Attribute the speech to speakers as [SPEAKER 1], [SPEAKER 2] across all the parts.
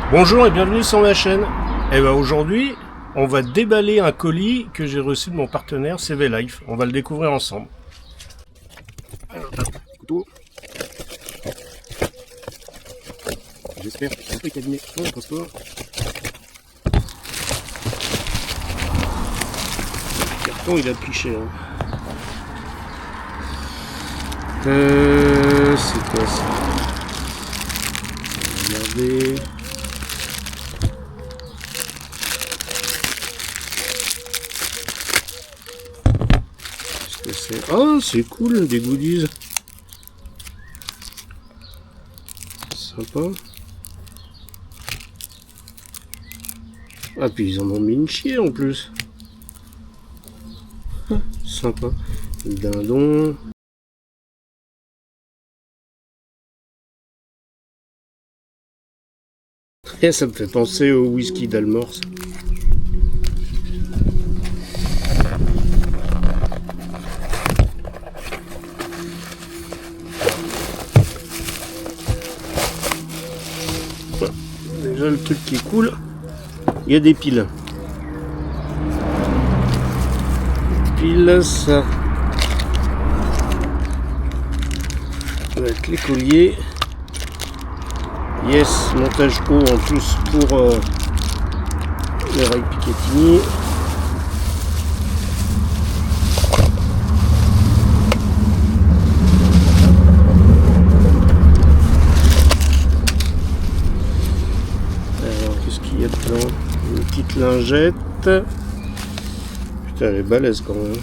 [SPEAKER 1] Bonjour et bienvenue sur ma chaîne. Et ben aujourd'hui, on va déballer un colis que j'ai reçu de mon partenaire CV Life. On va le découvrir ensemble.
[SPEAKER 2] Couteau. J'espère que c'est un peu cabinet pour le transport. Le carton il a pris cher. C'est quoi ça? Regardez. Qu'est-ce que c'est? Oh, c'est cool, des goodies. Sympa. Ah, puis ils en ont mis une chier en plus. Sympa. Le dindon. Et ça me fait penser au whisky d'Almorce. Déjà le truc qui est cool, il y a des piles. Piles, ça va être les colliers. Yes, montage haut en plus pour les rails Picatinny. Alors, qu'est-ce qu'il y a dedans? Une petite lingette. Putain, elle est balèze quand même.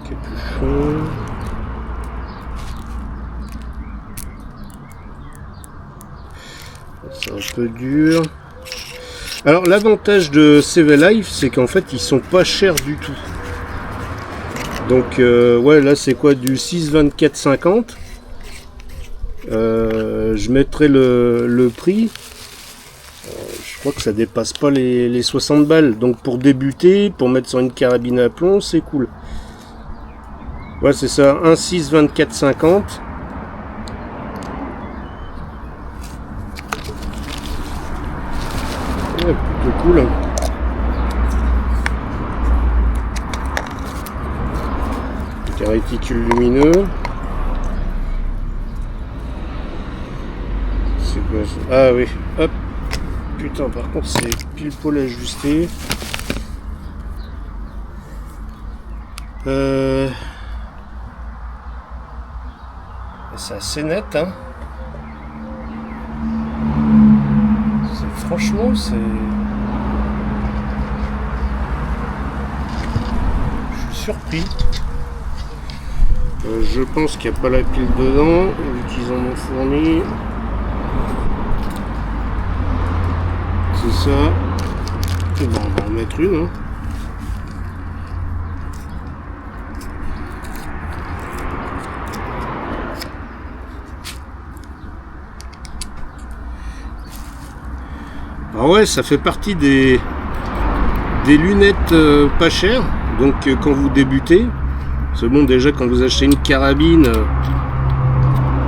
[SPEAKER 2] Capuchon. C'est un peu dur. Alors l'avantage de CV Life, c'est qu'en fait ils sont pas chers du tout. Donc ouais, là c'est quoi, du 6,24,50. Je mettrai le prix. Je crois que ça dépasse pas les 60 balles. Donc pour débuter, pour mettre sur une carabine à plomb, c'est cool. Ouais, c'est ça, 1,6,24,50. Ouais, plutôt cool. Avec un réticule lumineux. C'est quoi ça? Ah oui, hop. Putain, par contre, c'est pile poil ajusté. C'est assez net, hein. Franchement, c'est... Je suis surpris. Je pense qu'il n'y a pas la pile dedans, vu qu'ils en ont fourni. C'est ça. Et bon, on va en mettre une. Hein. Ah ouais, ça fait partie des lunettes pas chères. Donc quand vous débutez, c'est bon, déjà quand vous achetez une carabine,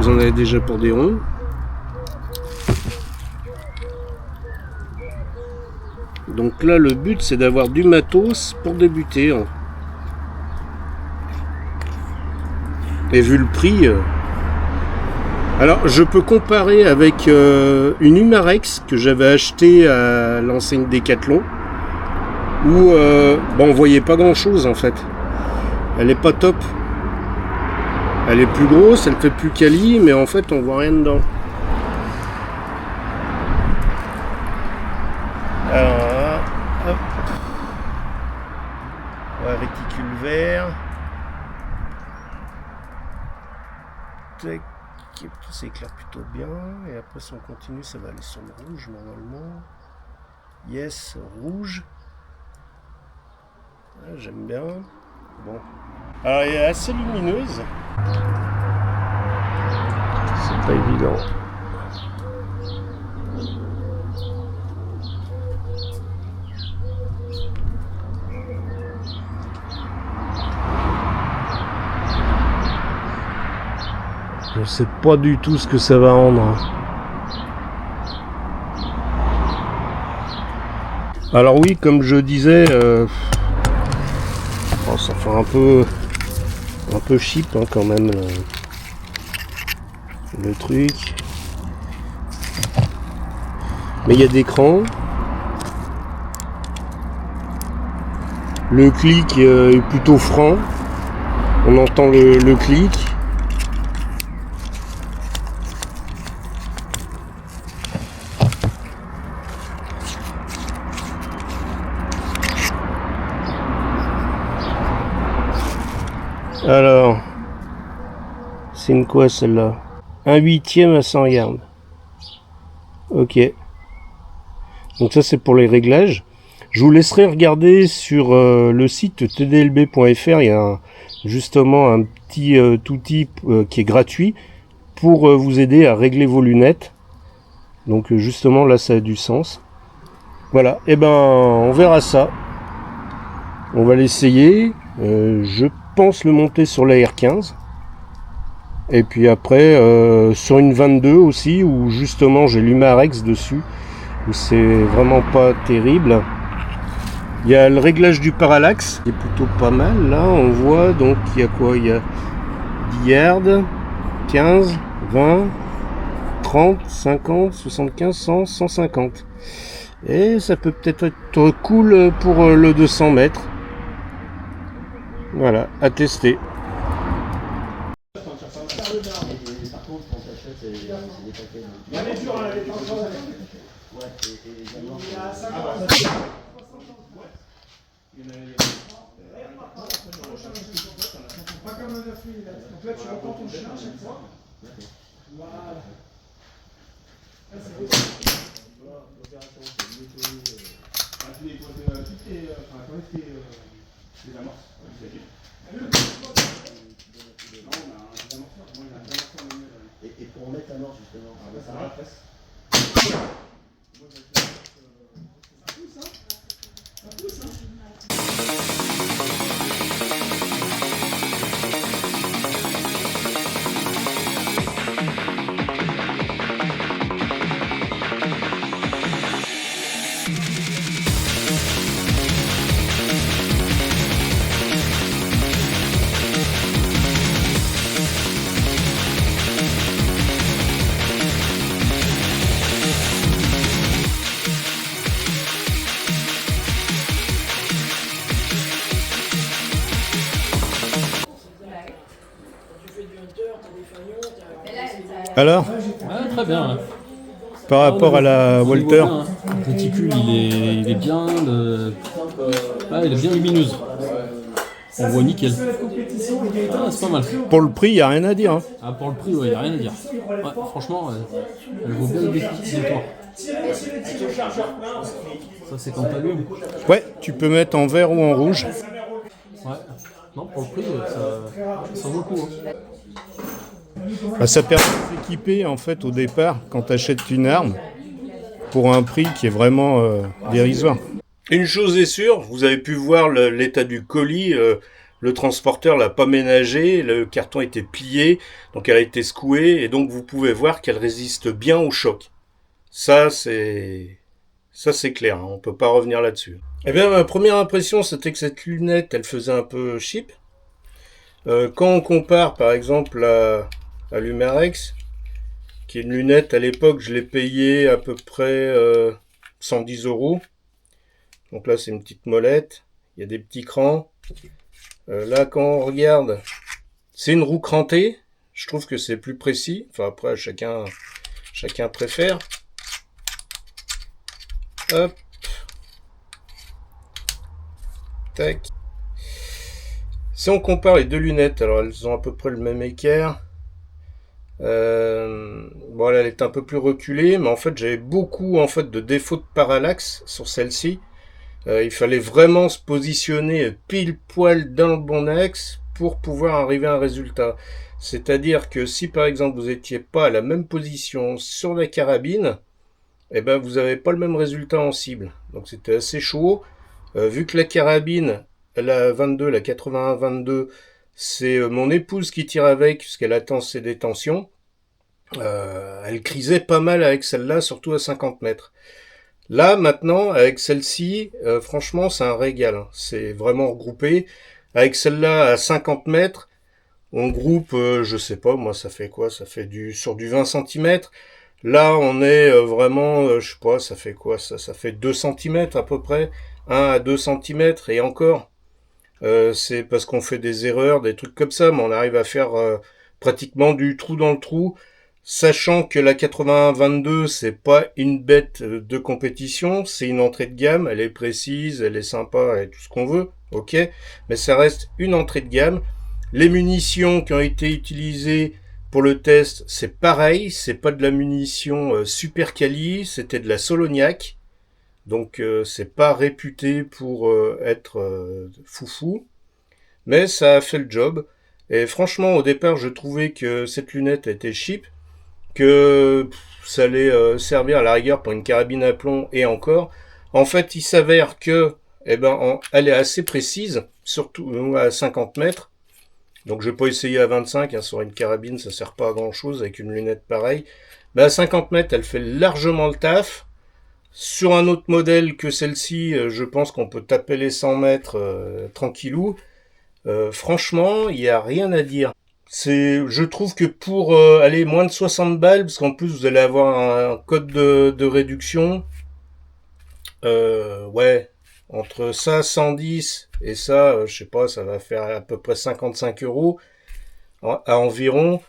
[SPEAKER 2] vous en avez déjà pour des ronds. Donc là, le but c'est d'avoir du matos pour débuter. Hein. Et vu le prix... Alors, je peux comparer avec une Humarex que j'avais achetée à l'enseigne Decathlon, où bon, on voyait pas grand chose en fait. Elle est pas top. Elle est plus grosse, elle fait plus quali, mais en fait, on voit rien dedans. Alors là, hop. Ouais, réticule vert. Tac. Tout s'éclaire plutôt bien, et après si on continue ça va aller sur le rouge normalement. Yes, rouge. Ah, j'aime bien. Bon, alors elle est assez lumineuse, c'est pas évident.
[SPEAKER 1] Je sais pas du tout ce que ça va rendre. Alors oui, comme je disais, ça fait un peu cheap hein, quand même le truc. Mais il y a des crans. Le clic est plutôt franc. On entend le clic. Alors, c'est une quoi celle-là? 1/8 à 100 yards. Ok. Donc ça c'est pour les réglages. Je vous laisserai regarder sur le site tdlb.fr. Il y a justement un petit outil qui est gratuit pour vous aider à régler vos lunettes. Donc justement là ça a du sens. Voilà, et ben on verra ça. On va l'essayer. Je pense le monter sur la R15. Et puis après sur une 22 aussi où justement j'ai l'Humarex dessus. Où c'est vraiment pas terrible. Il y a le réglage du parallaxe, qui est plutôt pas mal. Là, on voit, donc, il y a quoi? Il y a 10 yards, 15, 20, 30, 50, 75, 100, 150. Et ça peut peut-être être cool pour le 200 mètres. Voilà, à tester.
[SPEAKER 3] Pas comme un œuf, donc là tu reprends ton chien à chaque fois. Voilà. Là c'est beau. L'opération c'est nettoyer toutes les amorces. Et pour remettre l'amorce justement, ça va presque. Ça pousse hein. Ça pousse hein.
[SPEAKER 1] Alors,
[SPEAKER 4] Ouais, très bien. Ouais.
[SPEAKER 1] par rapport à la Walter,
[SPEAKER 4] Bien, hein. Le réticule, il est bien, il est bien lumineuse. On voit nickel. Ah, c'est pas mal.
[SPEAKER 1] pour le prix, il n'y a rien à dire. Hein.
[SPEAKER 4] Ah, pour le prix, il n'y a rien à dire. Ouais, franchement, elle vaut bien le détour. Ça, c'est quand t'allumes.
[SPEAKER 1] Ouais, tu peux mettre en vert ou en rouge.
[SPEAKER 4] Ouais. Non, pour le prix, ça vaut le coup. Hein.
[SPEAKER 1] Bah, ça permet de s'équiper en fait au départ quand tu achètes une arme pour un prix qui est vraiment dérisoire. Une chose est sûre, vous avez pu voir l'état du colis, le transporteur l'a pas ménagé, le carton était plié, donc elle a été secouée et donc vous pouvez voir qu'elle résiste bien au choc. Ça c'est clair, hein, on peut pas revenir là-dessus. Eh bien ma première impression c'était que cette lunette elle faisait un peu cheap. Quand on compare par exemple à l'Humarex, qui est une lunette, à l'époque, je l'ai payé à peu près 110 €. Donc là, c'est une petite molette. Il y a des petits crans. Là, quand on regarde, c'est une roue crantée. Je trouve que c'est plus précis. Enfin, après, chacun préfère. Hop. Tac. Si on compare les deux lunettes, alors elles ont à peu près le même équerre. Bon, elle est un peu plus reculée, mais en fait j'avais beaucoup de défauts de parallaxe sur celle-ci. Il fallait vraiment se positionner pile poil dans le bon axe pour pouvoir arriver à un résultat. C'est-à-dire que si par exemple vous n'étiez pas à la même position sur la carabine, eh ben vous n'avez pas le même résultat en cible. Donc c'était assez chaud. Vu que la carabine, la 22, la 81-22,
[SPEAKER 2] C'est mon épouse qui tire avec, puisqu'elle attend ses détentions. Elle crisait pas mal avec celle-là, surtout à 50 mètres. Là, maintenant, avec celle-ci, franchement, c'est un régal. Hein. C'est vraiment regroupé. Avec celle-là, à 50 mètres, on groupe, je sais pas, moi, ça fait quoi? Ça fait sur du 20 cm. Là, on est vraiment, je sais pas, ça fait quoi? Ça fait 2 cm à peu près. 1 à 2 cm, et encore. C'est parce qu'on fait des erreurs, des trucs comme ça, mais on arrive à faire pratiquement du trou dans le trou. Sachant que la 81-22, c'est pas une bête de compétition, c'est une entrée de gamme, elle est précise, elle est sympa et tout ce qu'on veut, ok, mais ça reste une entrée de gamme. Les munitions qui ont été utilisées pour le test, c'est pareil, c'est pas de la munition super quali, c'était de la Solognac, donc c'est pas réputé pour être foufou, mais ça a fait le job. Et franchement, au départ, je trouvais que cette lunette était cheap, que ça allait servir à la rigueur pour une carabine à plomb et encore. En fait, il s'avère que elle est assez précise, surtout à 50 mètres. Donc je vais pas essayer à 25, hein, sur une carabine, ça sert pas à grand chose avec une lunette pareille. Mais à 50 mètres, elle fait largement le taf. Sur un autre modèle que celle-ci, je pense qu'on peut taper les 100 mètres tranquillou. Franchement, il n'y a rien à dire. Je trouve que pour aller moins de 60 balles, parce qu'en plus vous allez avoir un code de réduction, ouais, entre ça 110 et ça, je sais pas, ça va faire à peu près 55 € à environ.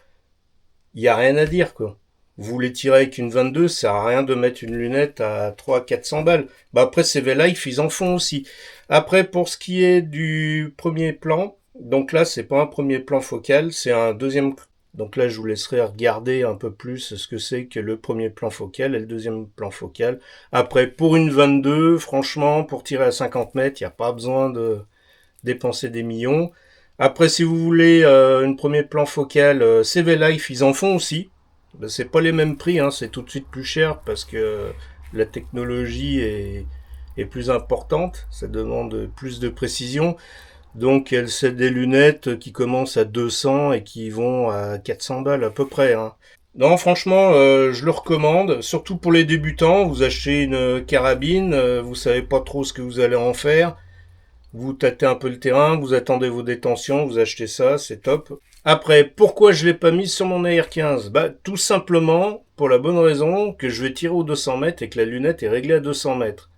[SPEAKER 2] Il y a rien à dire quoi. Vous les tirez avec une 22, ça sert à rien de mettre une lunette à 300-400 balles. Bah après CV-Life, ils en font aussi. Après, pour ce qui est du premier plan, donc là, c'est pas un premier plan focal, c'est un deuxième. Donc là, je vous laisserai regarder un peu plus ce que c'est que le premier plan focal et le deuxième plan focal. Après, pour une 22, franchement, pour tirer à 50 mètres, il n'y a pas besoin de dépenser des millions. Après, si vous voulez une premier plan focal, CV-Life, ils en font aussi. Ben, c'est pas les mêmes prix, hein, c'est tout de suite plus cher parce que la technologie est plus importante, ça demande plus de précision. Donc c'est des lunettes qui commencent à 200 et qui vont à 400 balles à peu près. Hein. Non, franchement, je le recommande, surtout pour les débutants. Vous achetez une carabine, vous savez pas trop ce que vous allez en faire. Vous tâtez un peu le terrain, vous attendez vos détentions, vous achetez ça, c'est top. Après, pourquoi je l'ai pas mis sur mon AR-15? Bah, tout simplement pour la bonne raison que je vais tirer aux 200 mètres et que la lunette est réglée à 200 mètres.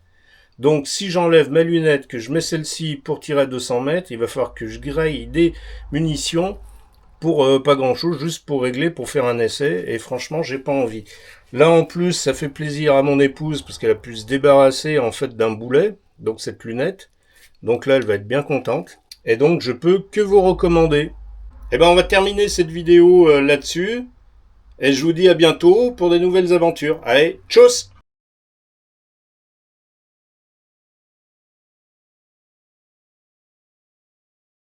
[SPEAKER 2] Donc, si j'enlève ma lunette, que je mets celle-ci pour tirer à 200 mètres, il va falloir que je graille des munitions pour pas grand-chose, juste pour régler, pour faire un essai. Et franchement, j'ai pas envie. Là, en plus, ça fait plaisir à mon épouse parce qu'elle a pu se débarrasser en fait d'un boulet, donc cette lunette. Donc là, elle va être bien contente. Et donc, je peux que vous recommander. Et ben, on va terminer cette vidéo là-dessus. Et je vous dis à bientôt pour de nouvelles aventures. Allez, tchuss!